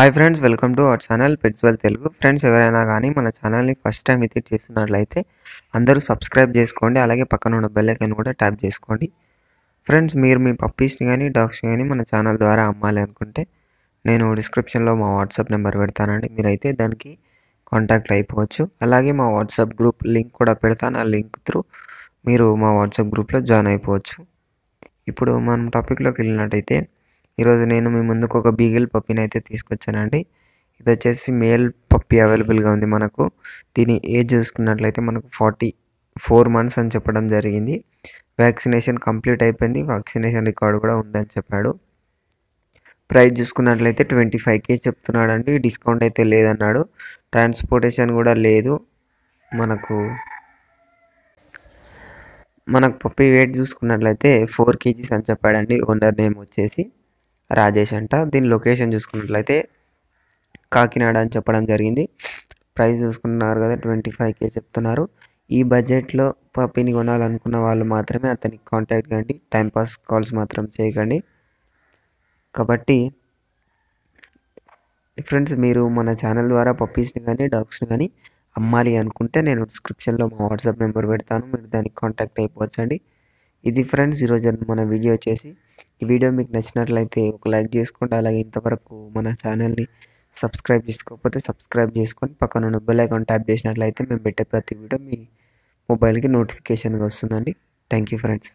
Hi friends, welcome to our channel pets well Telugu. Friends, ఎవరైనా కానీ మన ఛానల్ని ఫస్ట్ టైం విజిట్ చేస్తున్నట్లయితే అందరూ సబ్స్క్రైబ్ చేసుకోండి. అలాగే పక్కన ఉన్న బెల్ ఐకాన్ కూడా ట్యాప్ చేసుకోండి. ఫ్రెండ్స్, మీరు మీ పప్పీస్ని కానీ డాగ్స్ని కానీ మన ఛానల్ ద్వారా అమ్మాలి అనుకుంటే నేను డిస్క్రిప్షన్లో మా వాట్సాప్ నెంబర్ పెడతానండి. మీరైతే దానికి కాంటాక్ట్ అయిపోవచ్చు. అలాగే మా వాట్సాప్ గ్రూప్ లింక్ కూడా పెడతాను. ఆ లింక్ త్రూ మీరు మా వాట్సాప్ గ్రూప్లో జాయిన్ అయిపోవచ్చు. ఇప్పుడు మనం టాపిక్లోకి వెళ్ళినట్టయితే, ఈరోజు నేను మీ ముందుకు ఒక బీగిల్ పప్పీని అయితే తీసుకొచ్చానండి. ఇది వచ్చేసి మేల్ పప్పీ అవైలబుల్గా ఉంది మనకు. దీని ఏజ్ చూసుకున్నట్లయితే మనకు 44 months అని చెప్పడం జరిగింది. వ్యాక్సినేషన్ కంప్లీట్ అయిపోయింది. వ్యాక్సినేషన్ రికార్డు కూడా ఉందని చెప్పాడు. ప్రైస్ చూసుకున్నట్లయితే 25K చెప్తున్నాడండి. డిస్కౌంట్ అయితే లేదన్నాడు. ట్రాన్స్పోర్టేషన్ కూడా లేదు. మనకు పప్పీ వెయిట్ చూసుకున్నట్లయితే 4 kgs అని చెప్పాడండి. ఓనర్ నేమ్ వచ్చేసి రాజేష్ అంట. దీని లొకేషన్ చూసుకున్నట్లయితే కాకినాడ అని చెప్పడం జరిగింది. ప్రైస్ చూసుకున్నారు కదా, 25K చెప్తున్నారు. ఈ బడ్జెట్లో పప్పీని కొనాలనుకున్న వాళ్ళు మాత్రమే అతనికి కాంటాక్ట్ కండి. టైంపాస్ కాల్స్ మాత్రం చేయకండి. కాబట్టి ఫ్రెండ్స్, మీరు మన ఛానల్ ద్వారా పప్పీస్ని కానీ డాగ్స్ని కానీ అమ్మాలి అనుకుంటే నేను డిస్క్రిప్షన్లో మా వాట్సాప్ నెంబర్ పెడతాను. మీరు దానికి కాంటాక్ట్ అయిపోవచ్చండి. ఇది ఫ్రెండ్స్ ఈరోజు మన వీడియో వచ్చేసి. ఈ వీడియో మీకు నచ్చినట్లయితే ఒక లైక్ చేసుకోండి. అలాగే ఇంతవరకు మన ఛానల్ని సబ్స్క్రైబ్ చేసుకోకపోతే సబ్స్క్రైబ్ చేసుకొని పక్కన ఉన్న బెల్ ఐకాన్ ట్యాప్ చేసినట్లయితే మేము పెట్టే ప్రతి వీడియో మీ మొబైల్కి నోటిఫికేషన్గా వస్తుందండి. Thank you friends.